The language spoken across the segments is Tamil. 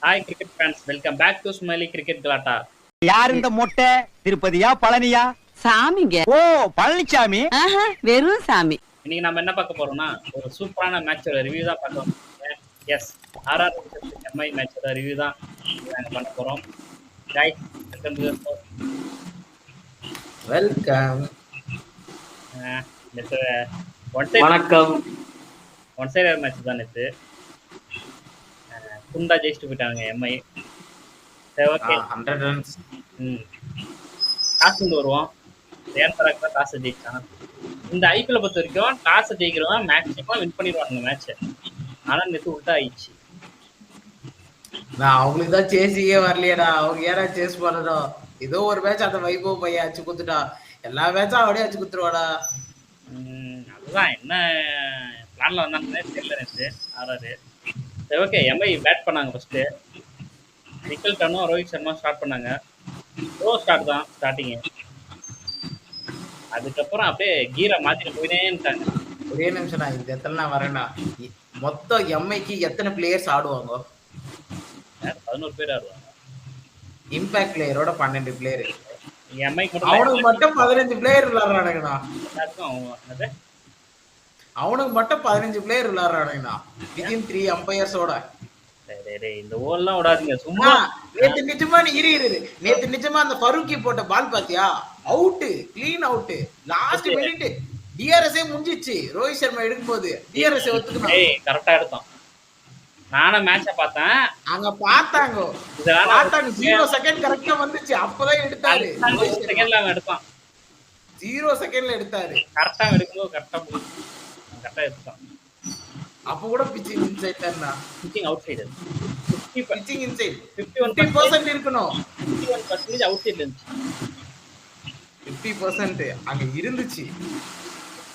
Hi cricket fans, welcome back to Smiley cricket Galatta. யார் இந்த மொட்டை? திருப்பதியா பழனியா? சாமிங்க. ஓ, பழனிசாமி. வெறும் சாமி. இன்னைக்கு நம்ம என்ன பார்க்க போறோம்னா, ஒரு சூப்பரான மேட்சோட ரிவ்யூ தான் பார்க்க போறோம். எஸ், ஆர்ஆர் எம்ஐ மேட்சோட ரிவ்யூ தான் நாங்க பண்ண போறோம். Guys, welcome to the show. Welcome. நேத்து வணக்கம். ஒன் சைடர் மேட்ச் தான் நேத்து. குண்டா ஜெயிச்சுட்டு போயிட்டாங்க எம்ஐ. சரி, ஓகே. 100 ரன்ஸ். டாஸ் கொண்டு வருவோம். ஏன் தரக்கு டாஸ் ஜெயிச்சான். இந்த ஐபிஎல் பொறுத்த வரைக்கும் டாஸ் ஜெயிக்கிறவன் மேக்ஸிமம் வின் பண்ணிடுவாங்க மேட்ச். ஆனா நேத்து உல்டா ஆயிடுச்சு. நான் அவங்களுக்கு தான் சேசிங்கே வரலையடா. அவங்க ஏன்னா சேஸ் பண்ணணும். ஏதோ ஒரு மேட்ச் அந்த வைபவ் பையன் அச்சு குத்துட்டா. எல்லா மேட்சும் அப்படியே அச்சு குத்துருவாடா. அதுதான் என்ன பிளான்ல வந்தாங்கன்னே தெரியல நேத்து ஆறாரு. சரி, ஓகே. எம்ஐ பேட் பண்ணாங்க ஃபர்ஸ்ட். நிக்கல்டனும் ரோஹித் சர்மா ஸ்டார்ட் பண்ணாங்க. ஸ்லோ ஸ்டார்ட் தான் ஸ்டார்டிங்கு. அதுக்கப்புறம் அப்படியே கீரை மாத்திட்டு போயினேன்ட்டாங்க. ஒரே நிமிஷம், நான் இந்த இடத்துல நான் வரேன்னா, மொத்தம் எம்ஐக்கு எத்தனை பிளேயர்ஸ் ஆடுவாங்க? 11 பேர் ஆடுவாங்க. Impact பிளேயரோட 12 player. எம்ஐக்கு அவனுக்கு மட்டும் 15 பிளேயர் விளையாடுறானுங்கண்ணா. அவனுக்கு மட்டும் 15 பிளேயர் விளையாடுறானுங்கண்ணா. வித்தின் 3 அம்பையர்ஸோட. இந்த ஓல்லாம் விடாதீங்க சும்மா. நேத்து நிஜமா நேத்து நிஜமா அந்த ஃபரூக்கி போட்ட பால் பாத்தியா? Out, clean out. Last minute TRS முடிஞ்சிச்சு. ரோஹித் சர்மா எடுக்கும்போது டிஆர்எஸ் ஒத்துக்கணும். கரெக்டா எடுத்தோம். நானும் மேட்ச பார்த்தேன். அங்க பார்த்தாங்க 0 செகண்ட் கரெக்டா வந்துச்சு. அப்பதான் எடுத்தாரு. 0 செகண்ட்ல அவன் எடுத்தான். 0 செகண்ட்ல எடுத்தாரு. கரெக்டா எடுக்கும்போது கரெக்டா எடுத்தான். அப்ப கூட பிச்சிங் இன்சைட் தானா? Pitching out side. Pitching inside 51% இருக்கணும். 51% அவுட் சைடுல இருந்துச்சு. 50% அங்க இருந்துச்சு.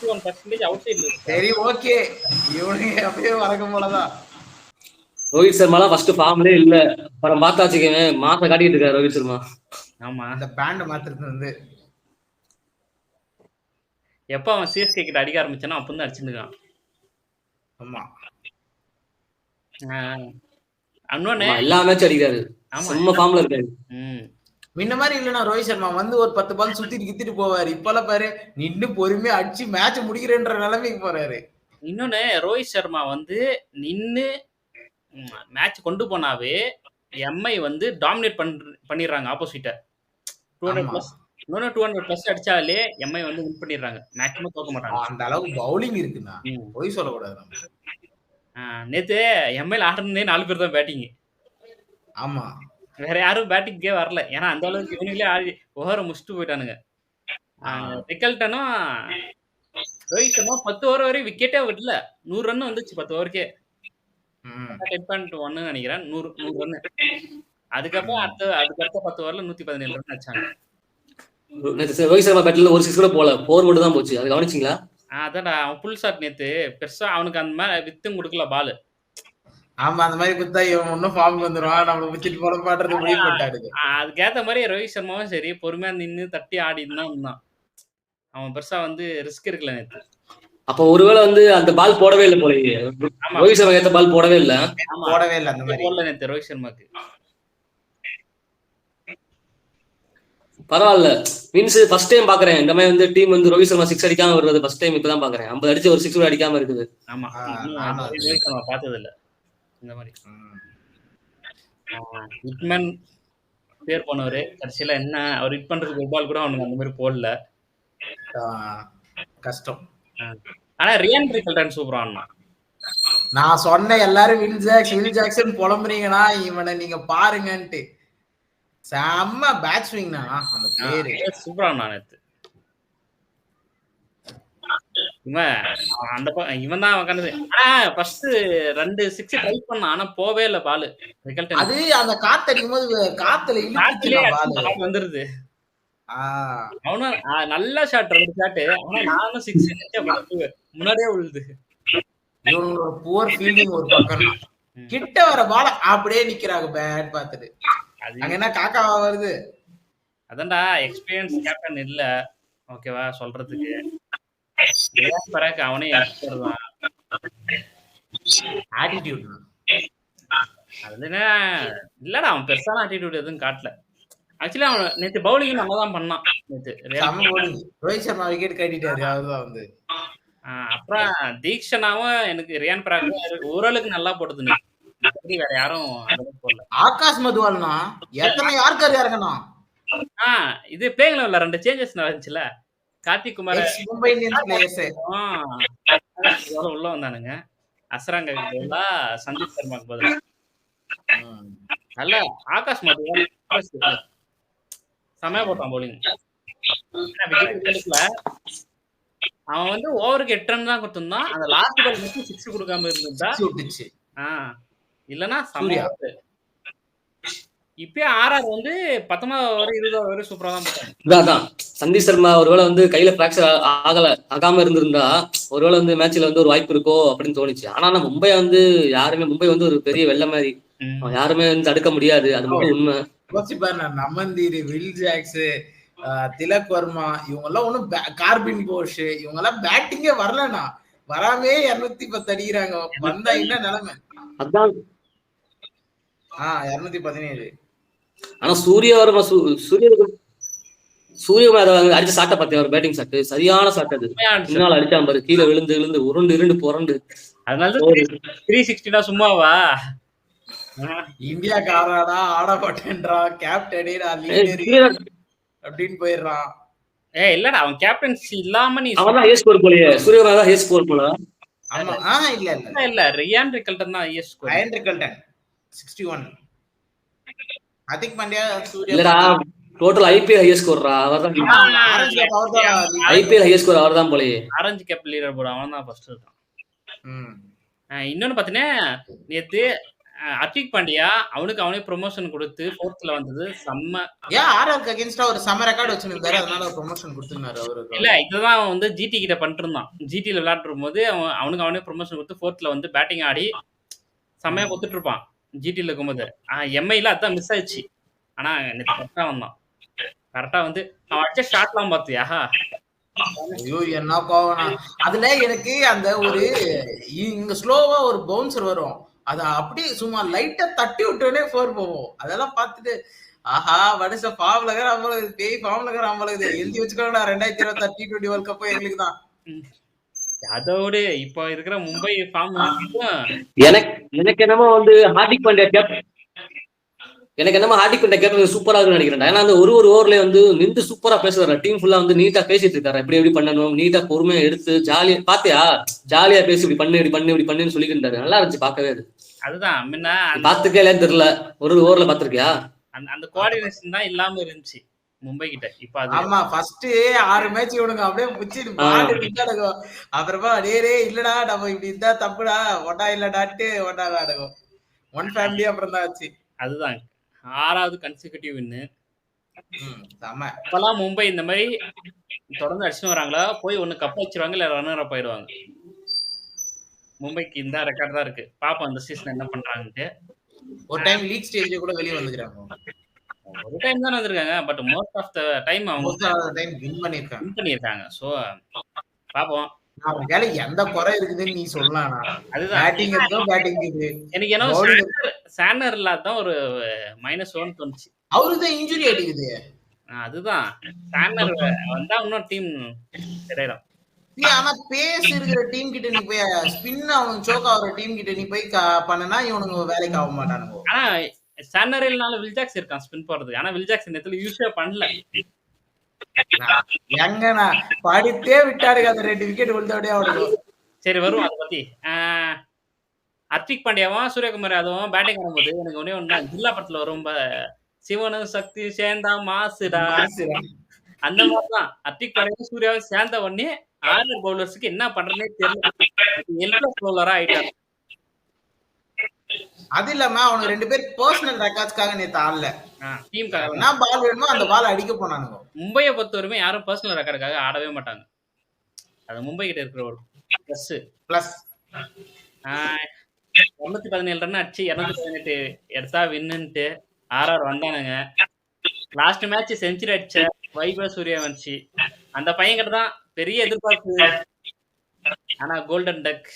51% அவுட் சைடுல இருந்துச்சு. சரி, ஓகே. இவனுங்க அப்படியே வழக்கம் போலதான். ரோஹித் சர்மாலாம் ஃபர்ஸ்ட் ஃபார்ம்லயே இல்ல. அப்புறம் பார்த்தாச்சுக்கவே மாச காட்டிட்டு இருக்காரு ரோஹித் சர்மா. ஆமா, அந்த பேண்ட் மாத்துறது வந்து எப்ப அவன் சிஎஸ்கே கிட்ட அடிக்க ஆரம்பிச்சானோ அப்பதான் அடிச்சுருக்கான். ஆமா, அண்ணோனே எல்லா மேட்ச் அடிக்காரு. செம்ம ஃபார்ம்ல இருக்காரு. முன்ன மாதிரி இல்லனா ரோஹித் சர்மா வந்து ஒரு 10 பால் சுத்திட்டு கித்திட்டு போவாரு. இப்பெல்லாம் பாரு, நின்னு பொறுமையா அடிச்சு மேட்ச் முடிக்கிறேன்ற நிலைமைக்கு போறாரு. இன்னொன்னு, ரோஹித் சர்மா வந்து நின்னு மேட்ச் கொண்டு போனாவே எம்ஐ வந்து டாமினேட் பண்ணிடுறாங்க ஆப்போசிட்ட. 200+ அடிச்சாலே எம்ஐ வந்து வின் பண்ணிடுறாங்க. மேக்ஸிமம் தோக்க மாட்டாங்க. அந்த அளவுக்கு பவுலிங் இருக்குண்ணா, போய் சொல்லக்கூடாது. நேத்து எம்ஐல ஆடுறதே 4 பேர் தான் பேட்டிங். ஆமா, வேற யாரும் பேட்டிங்கே வரல. ஏன்னா அந்த அளவுக்கு இவனுங்களே ஆடி ஓவரை முடிச்சுட்டு போயிட்டானுங்க. நிக்கல்டனும் ரோஹித் சர்மா 10 ஓவர் வரை விக்கெட்டே விடல. 100 ரன் வந்துச்சு 10 ஓவருக்கே. 10.1 நினைக்கிறேன். 100 ரன். அதுக்கப்புறம் அதுக்கடுத்த 10 ஓவர்ல 117 ரன் அடிச்சாங்க. ரோஹித் சர்மா பேட்ல ஒரு 6 கூட போல, 4 மட்டும் தான் போச்சு. அது கவனிச்சீங்களா? அதான்டா, அவன் ஃபுல் ஷாட் நேத்து பெருசா அவனுக்கு அந்த மாதிரி வித்தும் கொடுக்கல பால். ஆமா, அந்த மாதிரி குத்தா இவன் ஒன்னும் ஃபார்ம் வந்துருவான். நம்மள விச்சிட்டு போட பாடுறது முடிவு பண்ணிட்டாரு. அதுக்கேத்த மாதிரி ரோஹித் சர்மாவும் சரி பொறுமையா நின்னு தட்டி ஆடிட்டு தான் இருந்தான். அவன் பெருசா வந்து ரிஸ்க் எடுக்கல நேத்து. அப்ப ஒருவேளை வந்து அந்த பால் போடவே இல்லை போல. ரோஹித் சர்மா ஏத்த பால் போடவே இல்ல. அந்த மாதிரி போடல நேத்து ரோஹித் சர்மாக்கு. பரவாயில்ல, மீன்ஸ் ஃபர்ஸ்ட் டைம் பாக்குறேன் இந்த மாதிரி வந்து டீம் வந்து ரோஹித் சர்மா 6 அடிக்காம வருது. ஃபர்ஸ்ட் டைம் இப்பதான் பாக்குறேன். 50 அடிச்சு ஒரு 6 கூட அடிக்காம இருக்குது. ஆமா, ரோஹித் சர்மா பார்த்தது இல்ல இந்த மாதிரி. ஹிட்மேன் பேர் போனவரு கடைசியில என்ன அவர் ஹிட் பண்றதுக்கு ஒரு பால் கூட அவனுக்கு அந்த மாதிரி போடல. கஷ்டம். ஆனா ரியான் ரிக்கல்டன் சூப்பரா ஆனா. நான் சொன்ன எல்லாரும் வில் ஜாக்சன் புலம்புறீங்கன்னா இவனை நீங்க பாருங்கன்ட்டு. செம்ம பேட் ஸ்விங்னா அந்த பிளேயர் சூப்பரா நேத்து. இவன் தான் உட்காந்து ஃபர்ஸ்ட் 2 6 ட்ரை பண்ணான். ஆனா போவே இல்ல பால். அது அந்த காத்து அடிக்கும் போது காத்துல பால் வந்துருது. அவனும் நல்ல ஷாட், 2 ஷாட். ஆனா நானும் 6 முன்னாடியே விழுது. இவங்களோட புவர் ஃபீல்டிங் ஒரு பக்கம். கிட்ட வர பால அப்படியே நிக்கிறாங்க பேட் பார்த்துட்டு. அங்க என்ன காக்காவா வருது? அதான்டா, எக்ஸ்பீரியன்ஸ் கேப்டன் இல்ல. ஓகேவா சொல்றதுக்கு. அவனே ஆட்டிடியூட். அதுல என்ன இல்லடா, அவன் பெருசான ஆட்டிடியூட் எதுவும் காட்டல. ஆக்சுவலி அவன் நேத்து பவுலிங் நல்லா தான் பண்ணான் நேத்து. செம bowling. ரோஹித் சர்மா விக்கெட் கட்டிட்டாரு அதுதான் வந்து. அப்புறம் தீக்ஷனாவும் எனக்கு ரியான் பராக் ஓரளவுக்கு நல்லா போட்டது நேத்து. மத்தபடி வேற யாரும் அந்த அளவுக்கு போடல. ஆகாஷ் மதுவால்னா எத்தனை யாருக்காரு இறங்கணும்? இது பிளேயிங் லெவல்ல 2 சேஞ்சஸ் நடந்துச்சுல. கார்த்திக் குமார் மும்பை இந்தியன்ஸ் பிளேயர்ஸ் உள்ள வந்தானுங்க. அஸ்ராங்க பதிலா சந்தீப் சர்மாக்கு பதிலா நல்ல ஆகாஷ் மதுவால் செமையா போட்டான் பவுலிங். அவன் வந்து ஓவருக்கு 8 ரன் தான் கொடுத்திருந்தான். அந்த லாஸ்ட் பால் மட்டும் 6 கொடுக்காம இருந்திருந்தா விட்டுச்சு. இல்லனா சூர்யா இப்பயே ஆர்ஆர் வந்து 19 ஓவர் 20 ஓவர் சூப்பரா தான் போட்டாங்க. அதான் சந்தீப் சர்மா ஒருவேளை வந்து கையில பிராக்சர் ஆகாம இருந்திருந்தா ஒருவேளை வந்து மேட்ச்ல வந்து ஒரு வாய்ப்பு இருக்கோ அப்படின்னு தோணுச்சு. ஆனா மும்பை வந்து மும்பை வந்து ஒரு பெரிய வெள்ள மாதிரி யாருமே வந்து தடுக்க முடியாது. அது மட்டும் உண்மை. நமந்தீர், வில் ஜாக்ஸ், திலக் வர்மா இவங்க எல்லாம் ஒண்ணும் கார்பின் போஷ் இவங்க எல்லாம் பேட்டிங்கே வரலனா வராமே 210 அடிக்கிறாங்க. வந்தா என்ன நிலைமை? அதான் 217. ஆனா சூரியகுமார் அடிச்ச சாட்டை பார்த்தியா? ஒரு பேட்டிங் சாட்டு சரியான சாட்டு. அது முன்னாள் அடிச்சான் பாரு, கீழே விழுந்து உருண்டு புரண்டு. அதனால 360 சும்மாவா? இந்தியாக்கு ஆடாடா ஆட மாட்டேன்றா, கேப்டனேடா அப்படின்னு போயிடுறான். இல்லடா, அவன் கேப்டன்சி இல்லாம நீ அவன் தான் ஹை ஸ்கோர் போலயே. சூரியகுமார் தான் ஹை ஸ்கோர் போல. ஆமா. இல்ல ரியான் ரிக்கல்டன் தான் high score. Ryan Rickelton 61. Hardik Pandya, Surya இல்லடா, டோட்டல் ஐபிஎல் ஹை ஸ்கோர்ரா. அவர்தான் ஐபிஎல் ஹை ஸ்கோர் அவர்தான் போலயே. ஆரஞ்சு கேப் லீடர் போர்டு அவன் தான் ஃபர்ஸ்ட் இருக்கான். இன்னொன்னு பாத்தீங்கன்னா நேத்து ஹர்திக் பாண்டியா அவனுக்கு அவனே ப்ரொமோஷன் கொடுத்து 4th வந்தது செம்ம. ஆர்ஆருக்கு அகைன்ஸ்டா ஒரு செம்ம ரெக்கார்ட் வச்சிருந்தாரு, அதனால ப்ரொமோஷன் கொடுத்துனாரு அவருக்கு. இல்ல இதுதான் அவன் வந்து ஜிடி கிட்ட பண்ணிட்டு இருந்தான். ஜிடில விளையாடும் போது அவனுக்கு அவனே ப்ரொமோஷன் கொடுத்து 4th வந்து பேட்டிங் ஆடி செம்மையா கொடுத்துட்டு இருப்பான் ஜிடில இருக்கும்போது. எம்ஐல அதான் மிஸ் ஆயிடுச்சு. ஆனா நேத்து கரெக்டா வந்தான். கரெக்டா வந்து அவன் அடிச்ச ஷாட்லாம் பாத்தியா? ஐயோ என்ன கோவம். அதுல எனக்கு அந்த ஒரு இங்க ஸ்லோவா ஒரு பவுன்சர் வரும், அத அப்படியே சும்மா லைட்டா தட்டி விட்டோடனே 4 போவோம். அதெல்லாம் பார்த்துட்டு ஆஹா வடிச பாவலகர் அவ்வளவு பேய் பாவலகர் அவ்வளவு எழுதி வச்சுக்கோடா 2026 T20 வேர்ல்ட் கப் எங்களுக்கு தான். அதோட இப்ப இருக்கிற மும்பை ஃபார்ம் எனக்கு என்னமோ வந்து ஹார்திக் பாண்டியா கேப்டன் சூப்பரா இருக்குன்னு நினைக்கிறேன். ஏன்னா அந்த ஒரு ஓவர்ல வந்து நின்று சூப்பரா பேசுறாரு. டீம் ஃபுல்லா வந்து நீட்டா பேசிட்டு இருக்காரு. எப்படி பண்ணணும், நீட்டா பொறுமையா எடுத்து ஜாலியா பாத்தியா, ஜாலியா பேசி இப்படி பண்ணுன்னு சொல்லிட்டு இருந்தாரு. நல்லா இருந்துச்சு பாக்கவே. அதுதான் முன்ன பாத்துக்கே இல்லன்னு தெரியல. ஒரு ஓவர்ல பாத்திருக்கியா? அந்த கோஆர்டினேஷன் தான் இல்லாம இருந்துச்சு மும்பை கிட்ட. இப்ப அது ஆமா ஃபர்ஸ்ட் 6 மேட்ச் இவனுங்க அப்படியே முச்சிட்டு பாடு விட்டாடுங்க. அப்புறமா டேரே இல்லடா நம்ம இப்படி இருந்தா தப்புடா ஒட்டா இல்லடாட்டு ஒட்டாடாடுவோம். ஒன் ஃபேமிலி அப்புறம் தான் ஆச்சு. அதுதான் 6வது கன்சிக்யூட்டிவ் வின்னு. இப்பெல்லாம் மும்பை இந்த மாதிரி தொடர்ந்து அடிச்சுட்டு வராங்களா, போய் ஒண்ணு கப் வச்சிருவாங்க இல்ல ரன்னர் அப் ஆயிடுவாங்க. மும்பைக்கு இந்த ரெக்கார்ட் தான் இருக்கு. பாப்போம் இந்த சீசன் என்ன பண்றாங்கன்னு. ஒரு டைம் லீக் ஸ்டேஜ்ல கூட வெளிய வந்துட்டாங்க. ஒரு டைம் தான் வந்திருக்காங்க. But most of the time அவங்க வின் பண்ணிருக்காங்க. சோ பாப்போம். அவங்களால எந்த குறை இருக்குதுன்னு நீ சொல்லலாம். அதுதான் பேட்டிங் இருக்கோ பேட்டிங் இது. எனக்கு என்ன சானர் இல்லாதான் ஒரு -1 தோணுச்சு. அவருதான் இன்ஜுரி ஆயிடுது. அதுதான் சானர் வந்தா இன்னும் டீம் சரியிடும். ஆனா பேஸ் இருக்கிற டீம் கிட்ட நீ போய் ஸ்பின் அவனுக்கு சோக் ஆகுற டீம் கிட்ட நீ போய் பண்ணனா இவனுங்க வேலைக்கு ஆக மாட்டானுங்க. ஆனா சானரில்னால வில்ஜாக்ஸ் இருக்கான் ஸ்பின் போறது. ஆனா வில்ஜாக்ஸ் நேத்துல யூஸே பண்ணல. எங்கண்ணா படித்தே விட்டாருங்க அந்த 2 விக்கெட் விழுந்தோடே அவனுக்கு. சரி வரும் அதை பத்தி. ஹர்திக் பாண்டியாவும் சூரியகுமார் யாதவும் பேட்டிங் ஆடும்போது எனக்கு ஒன்னே ஒண்ணு ஜில்லா படத்துல ரொம்ப சிவனும் சக்தி சேர்ந்தா மாசுடா அந்த மாதிரிதான். ஹர்திக் பாண்டியாவும் சூர்யாவும் சேர்ந்த உடனே ஆர்ஆர் பவுலர்ஸ்க்கு என்ன பண்றதுனே தெரியல. எல்பிஎஸ் பவுலரா ஆயிட்டாங்க. அது இல்லாம அவங்க 2 பேர் பர்சனல் ரெக்கார்ட்ஸ்க்காக நேத்து ஆடல. டீமுக்காக என்ன பால் வேணுமோ அந்த பால் அடிக்க போனானுங்க. மும்பையை பொறுத்தவரைமே யாரும் பர்சனல் ரெக்கார்டுக்காக ஆடவே மாட்டாங்க. அது மும்பை கிட்ட இருக்கிற ஒரு பிளஸ். 217 ரன் அடிச்சு 218 எடுத்தா வின்னுன்ட்டு ஆர்ஆர் வந்தானுங்க. லாஸ்ட் மேட்ச் செஞ்சுரி அடிச்ச வைபவ் சூரியவன்ஷி அந்த பையன் கிட்ட தான் பெரிய எதிர்பார்ப்பு. ஆனா கோல்டன் டக்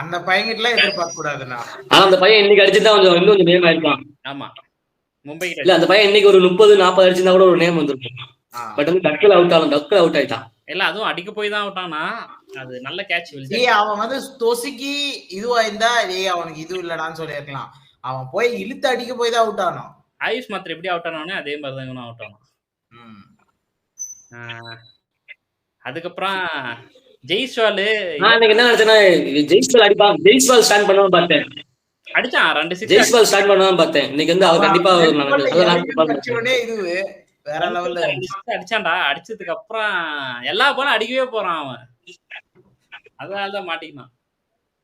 அந்த பையன்கிட்டலாம் எதிர்பார்க்க கூடாதுண்ணா. ஆனா அந்த பையன் இன்னைக்கு அடிச்சுதான் இன்னும் கொஞ்சம் நேம் ஆயிருப்பான். ஆமா மும்பை இல்ல அந்த பையன் இன்னைக்கு ஒரு 30-40 அடிச்சிருந்தா கூட ஒரு நேம் வந்திருக்கும். பட் வந்து டக்குல அவுட் ஆயிட்டான். இல்ல அதுவும் அடிக்க போய் தான் அவுட்டானா. அது நல்ல கேட்ச். அவன் வந்து தொசுக்கி இதுவா இருந்தா அவனுக்கு இது இல்லடான்னு சொல்லியிருக்கலாம். அவன் போய் இழுத்து அடிக்க போய் தான் அவுட் ஆனான். ஆயுஷ் மாத்திரம் எப்படி அவுட் ஆனானே அதே மாதிரி தான் இவனும் அவுட் ஆனான். அதுக்கப்புறம் ஜெய்ஸ்வால் நான் என்ன நினைச்சேன்னா ஜெய்ஸ்வால் அடிப்பான், ஜெய்ஸ்வால் ஸ்டாண்ட் பண்ணுவான்னு பார்த்தேன். அடிச்சான் 2 6 ஜெய்ஸ்வால் ஸ்டாண்ட் பண்ணுவான்னு பார்த்தேன். இன்னைக்கு வந்து அவர் கண்டிப்பா இது வேற லெவல்ல அடிச்சான்டா. அடிச்சதுக்கு அப்புறம் எல்லா பாலும் அடிக்கவே போறான் அவன். அதனாலதான் மாட்டிக்கினான்.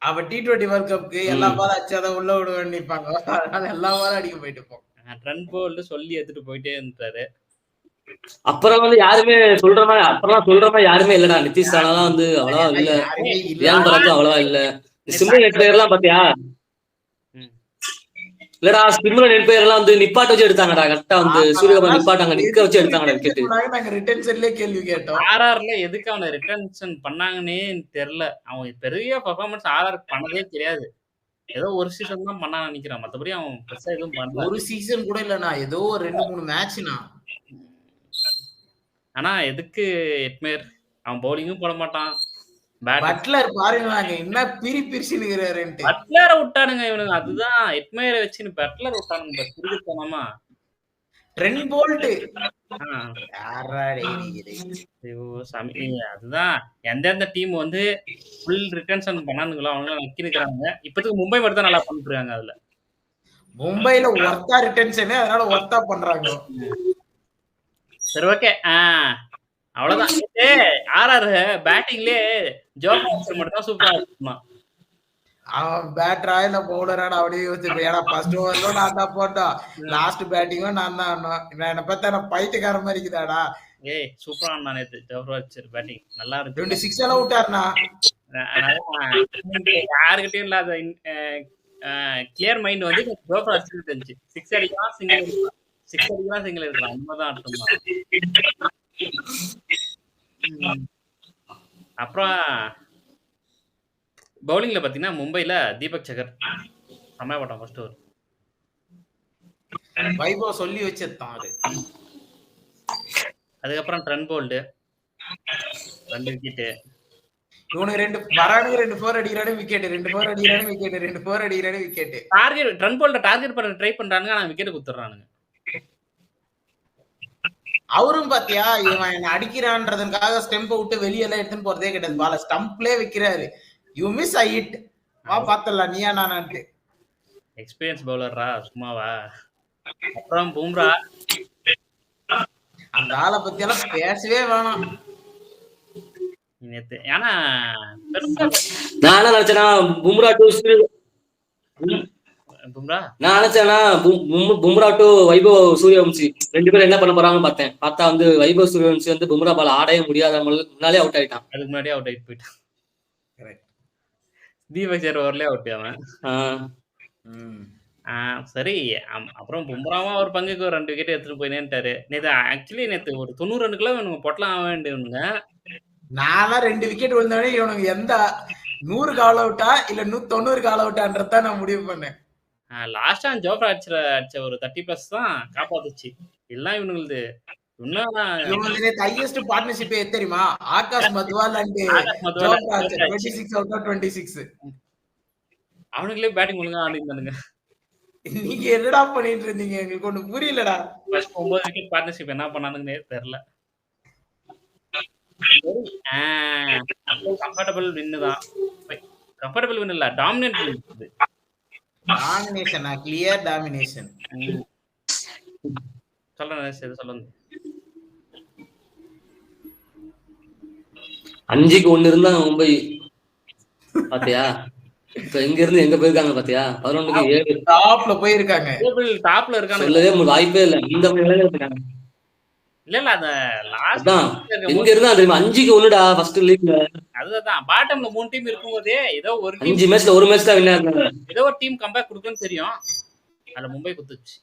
அவன் T20 வேர்ல்ட் கப்க்கு எல்லா பாலும் அடிச்சாதான் உள்ள விடுவேன்னு நினைப்பாங்க. அதனால எல்லா பாலும் அடிக்க போயிட்டு இருப்போம். ரன் போல்டு சொல்லி எடுத்துட்டு போயிட்டே இருந்தாரு. அப்புறம் வந்து யாருமே சொல்ற மாதிரி யாருமே இல்லடா. நிதிஷ் ராணாலாம் வந்து அவ்வளவா இல்ல, ரியான் பராக்கும் அவ்வளவா இல்ல. சிம்ரன் நெட்பிளேயர் எல்லாம் பாத்தியா? இல்லடா சிம்ரன் நெட்பிளேயர் எல்லாம் வந்து நிப்பாட்ட வச்சு எடுத்தாங்கடா. கரெக்டா வந்து சூரியகுமார் நிப்பாட்டாங்க, நிக்க வச்சு எடுத்தாங்கடா விக்கெட். நாங்க ரிட்டென்ஷன்லயே கேள்வி கேட்டோம். ஆர்ஆர்ல எதுக்கு அவனை ரிட்டென்ஷன் பண்ணாங்கன்னே தெரியல. அவன் பெரிய பெர்ஃபார்மன்ஸ் ஆர்ஆர் பண்ணதே தெரியாது. ஏதோ ஒரு சீசன் தான் பண்ணா நினைக்கிறான். மத்தபடி அவன் பெருசா எதுவும் பண்ணல. ஒரு சீசன் கூட இல்லண்ணா, ஏதோ 2-3 மேட்ச்னா. ஆனா எதுக்கு எட்மேர் அவன் பவுலிங்கும் போட மாட்டான். பட்லர் பாருங்க என்ன பிரிச்சுனுங்கிறாருன்ட்டு. பட்லரை விட்டானுங்க இவனுங்க. அதுதான் எட்மேரை வச்சு பட்லர் விட்டானுங்க. திருத்தனமா ட்ரெண்ட் போல்ட் அதுதான் எந்தெந்த டீம் வந்து ஃபுல் ரிட்டன்ஷன் பண்ணானுங்களோ அவங்க நிக்கிறாங்க. இப்போதைக்கு மும்பை மட்டும் தான் நல்லா பண்ணிட்டு இருக்காங்க. அதுல மும்பைல ஒர்த்தா ரிட்டன்ஷன், அதனால ஒர்த்தா பண்றாங்க. சரி ஓகே. அவ்வளவுதான். ஆர்ஆர் பேட்டிங்லயே ஜோஃப்ரா மட்டும் தான் சூப்பரா இருந்தான். அவன் பேட்டரா இல்ல பவுலரா அப்படியே யோசிச்சிருப்பேன். ஏன்னா ஃபர்ஸ்ட் ஓவர்ல நான் தான் போட்டோம், லாஸ்ட் பேட்டிங்கும் நான் தான் ஆடணும். என்ன பார்த்தா நான் பைத்தியக்கார மாதிரி இருக்குதாடா. சூப்பரா ஆனா நேத்து ஜோஃப்ரா பேட்டிங் நல்லா இருக்கு. 2 6 எல்லாம் விட்டாருண்ணா. யாருக்கிட்டையும் இல்லாத கிளியர் மைண்ட் வந்து ஜோஃப்ரா இருந்துச்சு. 6 அடிக்கலாம் சிங்கிள் இருக்கலாம், 6 அடிக்கலாம் சிங்கிள் இருக்கலாம். உண்மைதான் அர்த்தம். அப்புறம் பவுலிங்ல பாத்தீங்கன்னா மும்பைல தீபக் சகர் செம்மையா போட்டான் ஃபர்ஸ்ட் ஓவர். வைபவ் சொல்லி வச்சிருந்தான் அது. அதுக்கப்புறம் ட்ரெண்ட் போல்டு 2 விக்கெட். இவனுக்கு 2 வரானுங்க, 2 4 அடிக்கிறானே விக்கெட், 2 4 அடிக்கிறானே விக்கெட், 2 4 அடிக்கிறானே wicket. Target Trent Boult target பண்ண ட்ரை பண்றானுங்க, ஆனா விக்கெட் குத்துறானுங்க. அவரும் பாத்தியா இவன் என்ன அடிக்கிறான்றதுக்காக ஸ்டெம்ப விட்டு வெளியெல்லாம் எடுத்துன்னு போறதே கிடையாது. பால ஸ்டம்ப்லயே வைக்கிறாரு. யூ மிஸ் ஐ ஹிட், வா பாத்தலாம் நீயா நானான்ட்டு. எக்ஸ்பீரியன்ஸ் பவுலரா சும்மாவா. அப்புறம் பும்ரா, அந்த ஆளை பத்தி எல்லாம் பேசவே வேணாம் நேத்து. ஏன்னா நான் என்ன நினைச்சேன்னா பும்ரா டு வைபவ் சூரியவம்சி 2 பேரும் என்ன பண்ண போறாங்கன்னு பார்த்தேன். பார்த்தா வந்து வைபவ் சூரியவம்சி வந்து பும்ரா பால் ஆடவே முடியாத முன்னாலே அவுட் ஆயிட்டான். அதுக்கு முன்னாடியே அவுட் ஆயிட்டு போயிட்டான். தீபக் சகர் ஓவர்லயே அவுட் அவன். சரி. அப்புறம் பும்ராவும் ஒரு பங்குக்கு ஒரு 2 விக்கெட் எடுத்துட்டு போயினேன்ட்டாரு. நேத்து ஆக்சுவலி நேத்து ஒரு 90 ரன்னுக்குள்ள இவனுங்க பொட்டலாம் ஆக வேண்டியவனுங்க. நான்லாம் 2 விக்கெட் விழுந்தவனே இவனுக்கு எந்த 100 ஆல் அவுட்டா இல்ல 190 ஆல் அவுட்டான்றத நான் முடிவு பண்ணேன். லாஸ்டா ஜோஃப்ரா அடிச்ச ஒரு 30+ தான் காப்பாத்துச்சு. எல்லாம் இவனுங்களுது இவங்களுக்கு ஹையஸ்ட் பார்ட்னர்ஷிப் தெரியுமா? Akash Madhwal and Jofra 26 out of 26. அவனுங்களே பேட்டிங் ஒழுங்கா ஆடிருந்தானுங்க. நீங்க என்னடா பண்ணிட்டு இருந்தீங்க? எங்களுக்கு ஒண்ணு புரியலடா. ஃபர்ஸ்ட் 9 விக்கெட் பார்ட்னர்ஷிப் என்ன பண்ணானுங்கன்னே தெரியல. கம்ஃபர்டபிள் வின்னு தான். கம்ஃபர்டபிள் வின் இல்ல, டாமினன்ட் வின். டாமினேஷனா? Clear domination. சொல்லுங்க. 5-1 இருந்தாங்க மும்பை. பாத்தியா இப்ப எங்க இருந்து எங்க போயிருக்காங்க பாத்தியா? 11க்கு 7 டாப்ல போயிருக்காங்க. டாப்ல இருக்காங்க. சொல்லவே வாய்ப்பே இல்ல. இந்த நிலையில இருக்காங்க. இல்ல அந்த லாஸ்ட் எங்க இருந்தா தெரியுமா? 5-1டா ஃபர்ஸ்ட் லீக்ல. அதுதான் பாட்டம்ல 3 டீம் இருக்கும்போதே ஏதோ ஒரு 5 மேட்ச்ல ஒரு மேட்ச் தான் வின் ஆனாங்க. ஏதோ ஒரு டீம் கம்பேக் கொடுக்குன்னு தெரியும். அதுல மும்பை குத்துச்சு.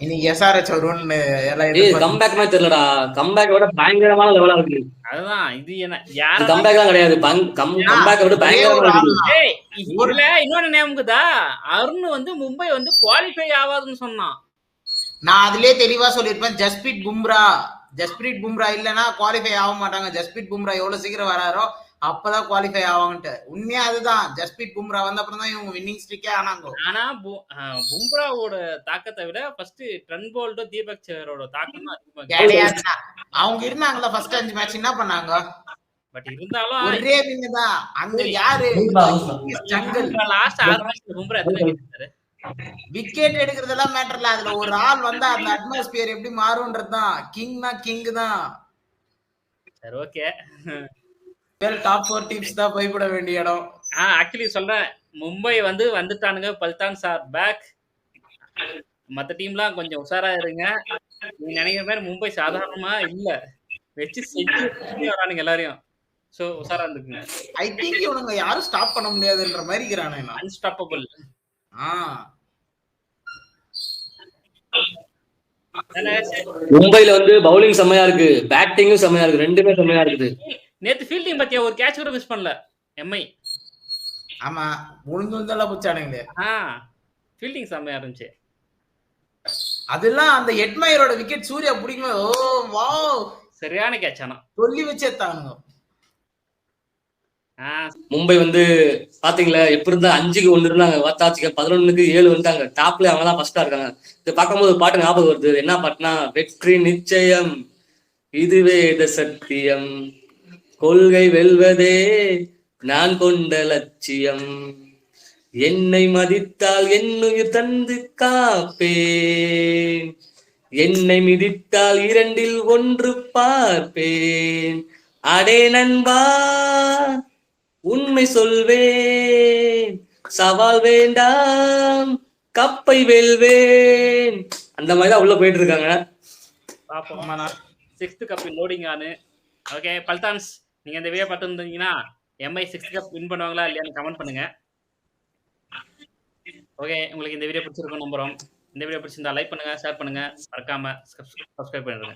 இன்னைக்கு எஸ்ஆர்எச் வரும்னு எல்லாம் ஏய் எதிர்பார்த்து கம்பேக் மாதிரி தெரியலடா. கம்பேக் விட பயங்கரமான லெவலா இருக்கு. அதுதான் இது என்ன இது யாரா கம்பேக் தான் கிடையாது. கம்பேக் விட ஒரே பயங்கரமா ஒரு ஆள் இருக்குது. தான். ஏய் இதுல இன்னொன்னு ஞாபகம்தா அருண் வந்து மும்பை வந்து குவாலிஃபை ஆகாதுன்னு சொன்னான். நான் அதுலயே தெளிவா சொல்லியிருப்பேன். ஜஸ்பிரீத் பும்ரா இல்லைன்னா குவாலிஃபை ஆக மாட்டாங்க. ஜஸ்பிரீத் பும்ரா எவ்வளவு சீக்கிரம் வராரோ அப்பதான் குவாலிஃபை ஆவாங்கன்ட்டு. உண்மையா அதுதான். ஜஸ்பிரீத் பும்ரா வந்த அப்புறம் தான் இவங்க வின்னிங் ஸ்ட்ரிக்கே ஆனாங்க. ஆனா பும்ராவோட தாக்கத்தை விட ஃபர்ஸ்ட் ட்ரெண்ட் போல்டோ தீபக் சேரோட தாக்கம் தான் அதிகமா இருக்கு. கிடையாதுடா. அவங்க இருந்தாங்கல்ல ஃபர்ஸ்ட் 5 மேட்ச் என்ன பண்ணாங்க? பட் இருந்தாலும் ஒரே வின்னு தான். அங்க யாரு ஜங்கல் லாஸ்ட் 6 மேட்ச்ல பும்ரா எத்தனை விக்கெட் எடுத்தாரு? விக்கெட் எடுக்கிறதெல்லாம் மேட்டர் இல்ல. அதுல ஒரு ஆள் வந்தா அந்த அட்மாஸ்பியர் எப்படி மாறும்ன்றதுதான். கிங்னா கிங் தான். சரி ஓகே. டாப் 4 டீம்ஸ் தான் பயப்பட வேண்டிய இடம். ஆக்சுவலி சொல்றேன் மும்பை வந்து வந்துட்டானுங்க. Paltan sir back. மத்த டீம்லாம் கொஞ்சம் உஷாரா இருங்க. நீங்க நினைக்கிற மாதிரி மும்பை சாதாரணமா இல்ல. வச்சு செஞ்சு வரானுங்க எல்லாரையும். சோ உஷாரா இருந்துக்குங்க. ஐ திங்க் இவனுங்க யாரும் ஸ்டாப் பண்ண முடியாதுன்ற மாதிரி இருக்கிறானுங்க. அன்ஸ்டாப்பபிள். மும்பைல வந்து பவுலிங் செம்மையா இருக்கு, பேட்டிங்கும் செம்மையா இருக்கு, ரெண்டுமே செம்மையா இருக்குது. நேத்து ஃபீல்டிங் பத்தியா ஒரு கேட்ச் கூட மிஸ் பண்ணல எம்ஐ. ஆமா முடிஞ்சு வந்தாலும் புச்சானுங்களே. ஃபீல்டிங் செம்மையா இருந்துச்சு. அதெல்லாம் அந்த எட்மயரோட விக்கெட் சூர்யா பிடிக்கும். ஓ வாவ் சரியான கேட்ச். ஆனா சொல்லி வச்சேத்தானுங்க. மும்பை வந்து பாத்தீங்களா எப்படி இருந்தா 5-1 இருந்தாங்க. பார்த்தாச்சுக்க 11க்கு 7 வந்துட்டாங்க. டாப்ல அவங்க தான் ஃபர்ஸ்டா இருக்காங்க. இது பார்க்கும்போது ஒரு பாட்டு ஞாபகம் வருது. என்ன பாட்டுனா, வெற்றி நிச்சயம் இதுவே சத்தியம், கொள்கை வெல்வதே நான் கொண்ட லட்சியம், என்னை மதித்தால் என்னுயிர் தந்து காப்பேன், என்னை மிதித்தால் 2ல் 1 பார்ப்பேன், அடே நண்பா உண்மை சொல்வேன், சவால் வேண்டாம் கப்பை வெல்வேன். அந்த மாதிரிதான் உள்ள போயிட்டு இருக்காங்க. பாப்போம். 6th கப் லோடிங் ஆனு. ஓகே பல்தான்ஸ், நீங்க இந்த வீடியோ பார்த்து இருந்தீங்கன்னா எம்ஐ 6th கப் வின் பண்ணுவாங்களா இல்லையான்னு கமெண்ட் பண்ணுங்க. ஓகே உங்களுக்கு இந்த வீடியோ பிடிச்சிருக்கும் நம்புறோம். இந்த வீடியோ பிடிச்சிருந்தா லைக் பண்ணுங்க, ஷேர் பண்ணுங்க, மறக்காம சப்ஸ்கிரைப் பண்ணிடுங்க.